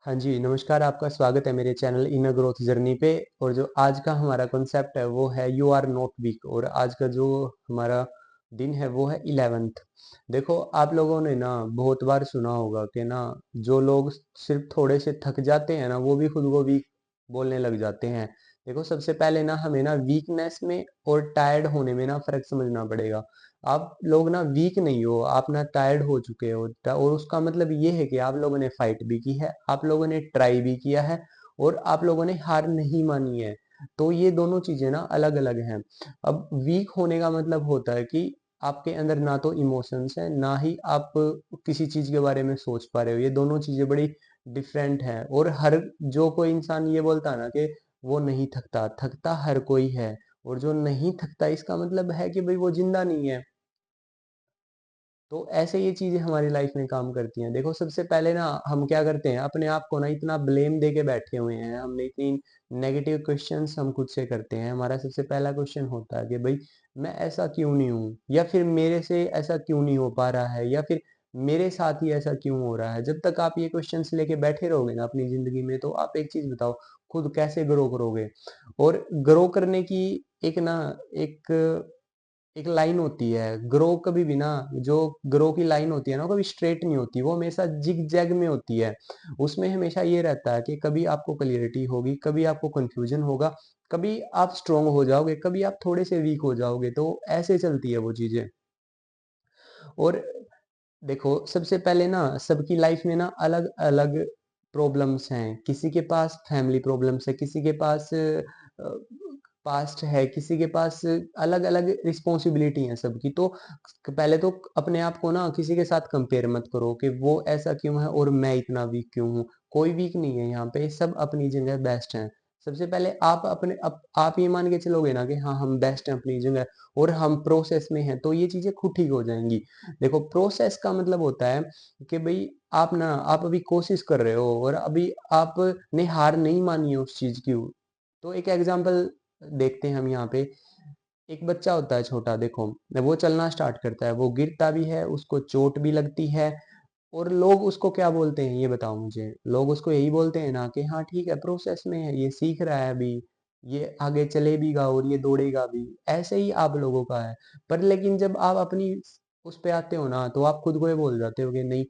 हाँ जी, नमस्कार, आपका स्वागत है मेरे चैनल इनर ग्रोथ जर्नी पे। और जो आज का हमारा कॉन्सेप्ट है वो है यू आर नॉट वीक। और आज का जो हमारा दिन है वो है 11th। देखो, आप लोगों ने ना बहुत बार सुना होगा कि ना जो लोग सिर्फ थोड़े से थक जाते हैं ना वो भी खुद को वीक बोलने लग जाते हैं। देखो, सबसे पहले ना हमें ना वीकनेस में और टायर्ड होने में ना फर्क समझना पड़ेगा। आप लोग ना वीक नहीं हो, आप ना टायर्ड हो चुके हो। और उसका मतलब ये है कि आप लोगों ने फाइट भी की है, आप लोगों ने ट्राई भी किया है और आप लोगों ने हार नहीं मानी है। तो ये दोनों चीजें ना अलग अलग हैं। अब वीक होने का मतलब होता है कि आपके अंदर ना तो इमोशंस है, ना ही आप किसी चीज के बारे में सोच पा रहे हो। ये दोनों चीजें बड़ी डिफरेंट है। और हर जो कोई इंसान ये बोलता है ना कि वो नहीं थकता, थकता हर कोई है। और जो नहीं थकता इसका मतलब है कि भाई वो जिंदा नहीं है। तो ऐसे ये चीजें हमारी लाइफ में काम करती हैं। देखो, सबसे पहले ना हम क्या करते हैं, अपने आप को ना इतना ब्लेम दे के बैठे हुए हैं, हमने इतनी नेगेटिव क्वेश्चंस हम खुद से करते हैं। हमारा सबसे पहला क्वेश्चन होता है कि भाई मैं ऐसा क्यों नहीं हूँ, या फिर मेरे से ऐसा क्यों नहीं हो पा रहा है, या फिर मेरे साथ ही ऐसा क्यों हो रहा है। जब तक आप ये क्वेश्चंस लेके बैठे रहोगे ना अपनी जिंदगी में, तो आप एक चीज बताओ, खुद कैसे ग्रो करोगे। और ग्रो करने की एक ना एक एक लाइन होती है। ग्रो कभी भी ना, जो ग्रो की लाइन होती है ना, वो कभी स्ट्रेट नहीं होती, वो हमेशा जिग जैग में होती है। उसमें हमेशा ये रहता है कि कभी आपको क्लियरिटी होगी, कभी आपको कंफ्यूजन होगा, कभी आप स्ट्रोंग हो जाओगे, कभी आप थोड़े से वीक हो जाओगे। तो ऐसे चलती है वो चीजें। और देखो, सबसे पहले ना सबकी लाइफ में ना अलग अलग प्रॉब्लम्स हैं। किसी के पास फैमिली प्रॉब्लम्स है, किसी के पास पास्ट है, किसी के पास अलग अलग रिस्पॉन्सिबिलिटी है सबकी। तो पहले तो अपने आप को ना किसी के साथ कंपेयर मत करो कि वो ऐसा क्यों है और मैं इतना वीक क्यों हूँ। कोई वीक नहीं है यहाँ पे, सब अपनी जगह बेस्ट हैं। सबसे पहले आप अपने आप ये मान के चलोगे ना कि हाँ हम बेस्ट हैं अपनी जगह और हम प्रोसेस में हैं, तो ये चीजें खुद ठीक हो जाएंगी। देखो, प्रोसेस का मतलब होता है कि भाई आप अभी कोशिश कर रहे हो और अभी आपने हार नहीं मानी है उस चीज की। तो एक एग्जांपल देखते हैं हम यहाँ पे। एक बच्चा होता है छोटा, देखो जब वो चलना स्टार्ट करता है, वो गिरता भी है, उसको चोट भी लगती है। और लोग उसको क्या बोलते हैं ये बताओ मुझे। लोग उसको यही बोलते हैं ना कि हाँ ठीक है, प्रोसेस में है, ये सीख रहा है अभी, ये आगे चलेगा और ये दौड़ेगा भी। ऐसे ही आप लोगों का है। पर लेकिन जब आप अपनी उस पे आते हो ना, तो आप खुद को ये बोल जाते हो कि नहीं,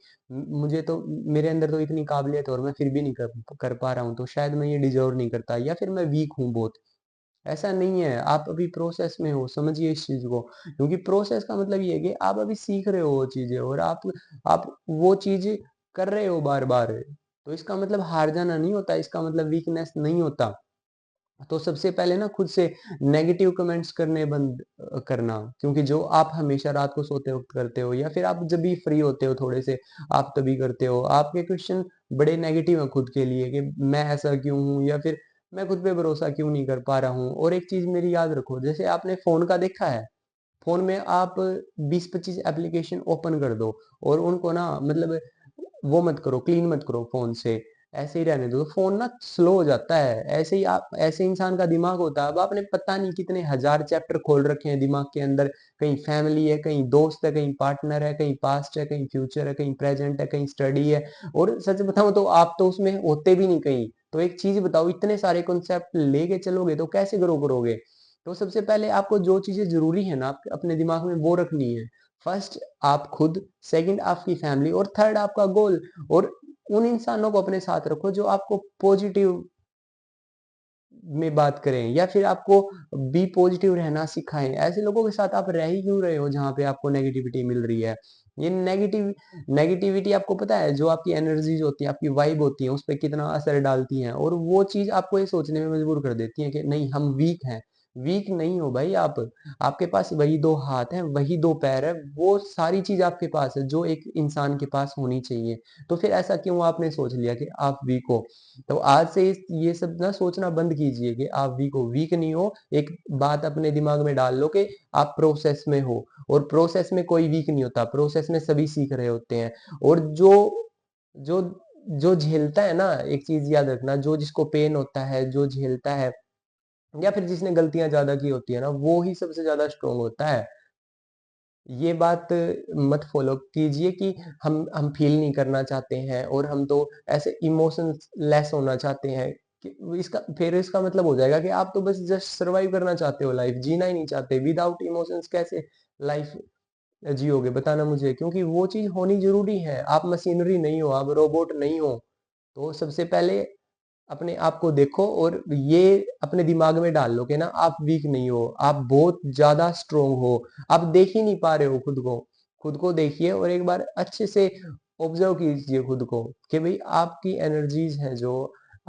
मुझे तो, मेरे अंदर तो इतनी काबिलियत है और मैं फिर भी नहीं कर पा रहा हूँ, तो शायद मैं ये डिजर्व नहीं करता, या फिर मैं वीक हूँ बहुत। ऐसा नहीं है, आप अभी प्रोसेस में हो, समझिए इस चीज को। क्योंकि प्रोसेस का मतलब ये है कि आप अभी सीख रहे हो वो चीजें, और आप वो चीज कर रहे हो बार बार। तो इसका मतलब हार जाना नहीं होता, इसका मतलब वीकनेस नहीं होता। तो सबसे पहले ना खुद से नेगेटिव कमेंट्स करने बंद करना। क्योंकि जो आप हमेशा रात को सोते वक्त करते हो, या फिर आप जब भी फ्री होते हो थोड़े से, आप तभी करते हो, आपके क्वेश्चन बड़े नेगेटिव हैं खुद के लिए कि मैं ऐसा क्यों हूँ, या फिर मैं खुद पे भरोसा क्यों नहीं कर पा रहा हूँ। और एक चीज मेरी याद रखो, जैसे आपने फोन का देखा है, फोन में आप 20-25 एप्लीकेशन ओपन कर दो और उनको ना मतलब वो मत करो, क्लीन मत करो फोन से, ऐसे ही रहने दो, तो फोन ना स्लो हो जाता है। ऐसे ही आप, ऐसे इंसान का दिमाग होता है। अब आपने पता नहीं कितने हजार चैप्टर खोल रखे हैं दिमाग के अंदर। कहीं फैमिली है, कहीं दोस्त है, कहीं पार्टनर है, कहीं पास्ट है, कहीं फ्यूचर है, कहीं प्रेजेंट है, कहीं स्टडी है। और सच बताऊं तो आप तो उसमें होते भी नहीं कहीं। तो एक चीज बताओ, इतने सारे कॉन्सेप्ट लेके चलोगे तो कैसे ग्रो करोगे। तो सबसे पहले आपको जो चीजें जरूरी है ना अपने दिमाग में वो रखनी है। फर्स्ट आप खुद, सेकंड आपकी फैमिली, और थर्ड आपका गोल। और उन इंसानों को अपने साथ रखो जो आपको पॉजिटिव में बात करें, या फिर आपको बी पॉजिटिव रहना सिखाएं। ऐसे लोगों के साथ आप रह ही क्यों रहे हो जहां पे आपको नेगेटिविटी मिल रही है। ये नेगेटिविटी आपको पता है, जो आपकी एनर्जीज होती है, आपकी वाइब होती है, उस पर कितना असर डालती हैं। और वो चीज आपको ये सोचने में मजबूर कर देती है कि नहीं, हम वीक हैं। वीक नहीं हो भाई आप। आपके पास वही दो हाथ हैं, वही दो पैर है, वो सारी चीज आपके पास है जो एक इंसान के पास होनी चाहिए। तो फिर ऐसा क्यों आपने सोच लिया कि आप वीक हो। तो आज से ये सब ना सोचना बंद कीजिए कि आप वीक हो। वीक नहीं हो, एक बात अपने दिमाग में डाल लो कि आप प्रोसेस में हो। और प्रोसेस में कोई वीक नहीं होता, प्रोसेस में सभी सीख रहे होते हैं। और जो जो झेलता है ना, एक चीज याद रखना, जो जिसको पेन होता है, जो झेलता है, या फिर जिसने गलतियां ज्यादा की होती है ना, वो ही सबसे ज्यादा स्ट्रोंग होता है। ये बात मत फॉलो कीजिए कि हम फ़ील नहीं करना चाहते हैं और हम तो ऐसे इमोशंस लेस होना चाहते हैं कि इसका मतलब हो जाएगा कि आप तो बस जस्ट सर्वाइव करना चाहते हो लाइफ़, जीना ही नहीं चाहते। विदाउट इमोशंस कैसे लाइफ़ जियोगे बताना मुझे? क्योंकि वो चीज़ होनी ज़रूरी है। आप मशीनरी नहीं हो, आप रोबोट नहीं हो। तो सबसे पहले अपने आप को देखो और ये अपने दिमाग में डाल लो कि ना आप वीक नहीं हो, आप बहुत ज़्यादा स्ट्रॉन्ग हो। आप देख ही नहीं पा रहे हो खुद को। खुद को देखिए और एक बार अच्छे से ऑब्ज़र्व कीजिए खुद को कि भई आपकी एनर्जीज़ हैं जो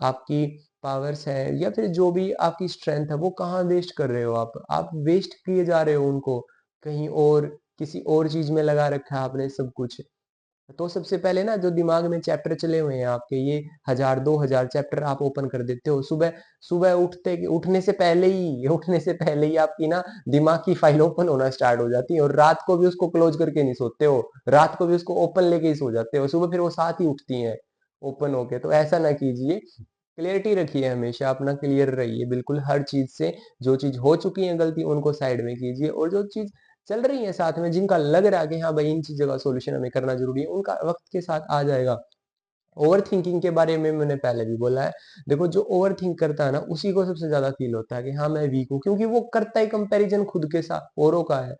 आपकी पावर्स हैं या फिर जो भी आपकी स्ट्रेंथ है वो कहाँ वेस्ट कर रहे हो आप? आप वेस्ट किए जा रहे हो उनको कहीं और, किसी और चीज़ में लगा रखा है आपने सब कुछ। तो सबसे पहले ना जो दिमाग में चैप्टर चले हुए हैं आपके ये 1000 2000 चैप्टर आप ओपन कर देते हो। सुबह सुबह उठने से पहले ही आपकी ना दिमाग की फाइल ओपन होना स्टार्ट हो जाती है और रात को भी उसको क्लोज करके नहीं सोते हो। रात को भी उसको ओपन लेके ही सो जाते हो। सुबह फिर वो साथ ही उठती हैं ओपन होके। तो ऐसा ना कीजिए। क्लियरिटी रखिए हमेशा, अपना क्लियर रहिए बिल्कुल हर चीज़ से। जो चीज़ हो चुकी है गलती उनको साइड में कीजिए और जो चीज़ चल रही है साथ में जिनका लग रहा है कि हाँ भाई इन चीज़ों का सॉल्यूशन हमें करना ज़रूरी है, उनका वक़्त के साथ आ जाएगा। ओवरथिंकिंग के बारे में मैंने पहले भी बोला है। देखो जो ओवरथिंक करता है ना उसी को सबसे ज़्यादा फ़ील होता है कि हाँ मैं वीक हूँ क्योंकि वो करता है कंपैरिज़न खुद के साथ औरों का है।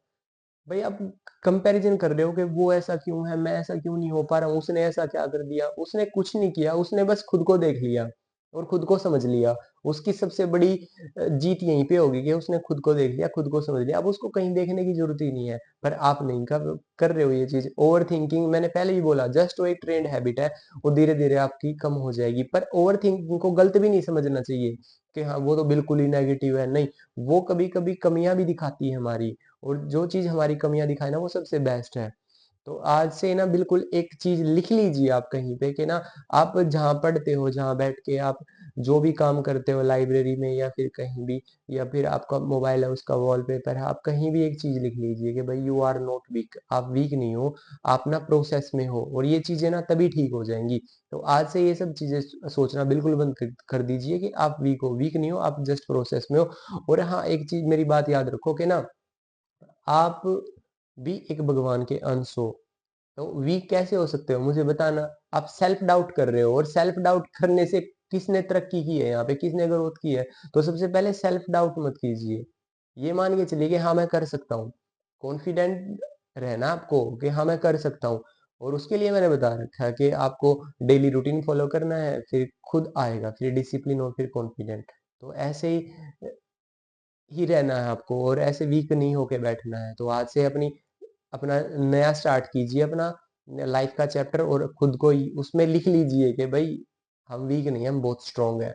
भाई आप कंपैरिज़न कर रहे हो कि वो ऐसा क्यों है, मैं ऐसा क्यों नहीं हो पा रहा हूँ, उसने ऐसा क्या कर दिया? उसने कुछ नहीं किया, उसने बस खुद को देख लिया और खुद को समझ लिया। उसकी सबसे बड़ी जीत यहीं पे होगी कि उसने खुद को देख लिया, खुद को समझ लिया। अब उसको कहीं देखने की ज़रूरत ही नहीं है। पर आप नहीं कर रहे हो ये चीज़। ओवरथिंकिंग मैंने पहले ही बोला जस्ट वो एक ट्रेंड हैबिट है, वो धीरे-धीरे आपकी कम हो जाएगी। पर ओवरथिंकिंग को गलत भी नहीं समझना चाहिए कि हाँ, वो तो बिल्कुल ही नेगेटिव है, नहीं। वो कभी-कभी कमियाँ भी दिखाती है हमारी। और जो चीज़ हमारी कमियाँ दिखाए ना वो सबसे बेस्ट है। तो आज से ना बिल्कुल एक चीज़ लिख लीजिए आप कहीं पे कि ना आप जहाँ पढ़ते हो, जहाँ बैठ के आप जो भी काम करते हो लाइब्रेरी में या फिर कहीं भी या फिर आपका मोबाइल है उसका वॉलपेपर है, आप कहीं भी एक चीज़ लिख लीजिए कि भाई यू आर नॉट वीक, आप वीक नहीं हो, आप ना प्रोसेस में हो और ये चीज़ें ना तभी ठीक हो जाएँगी। तो आज से ये सब चीज़ें सोचना बिल्कुल बंद कर दीजिए कि आप वीक नहीं हो, आप जस्ट प्रोसेस में हो। और हाँ, एक चीज़ मेरी बात याद रखो कि ना आप भी एक भगवान के अंश हो। तो वीक कैसे हो सकते हो मुझे बताना? आप सेल्फ डाउट कर रहे हो और सेल्फ डाउट करने से किसने तरक्की की है यहाँ पे, किसने ग्रोथ की है? तो सबसे पहले सेल्फ डाउट मत कीजिए। ये मान के चलिए कि हाँ, मैं कर सकता हूँ। कॉन्फिडेंट रहना आपको कि हाँ, मैं कर सकता हूँ और उसके लिए मैंने बता रखा है कि आपको डेली रूटीन फॉलो करना है, फिर खुद आएगा, फिर डिसिप्लिन और फिर कॉन्फिडेंट। तो ऐसे ही रहना है आपको और ऐसे वीक नहीं होके बैठना है। तो आज से अपना नया स्टार्ट कीजिए अपना लाइफ का चैप्टर और खुद को ही उसमें लिख लीजिए कि भाई हम वीक नहीं हैं, हम बहुत स्ट्रॉन्ग हैं।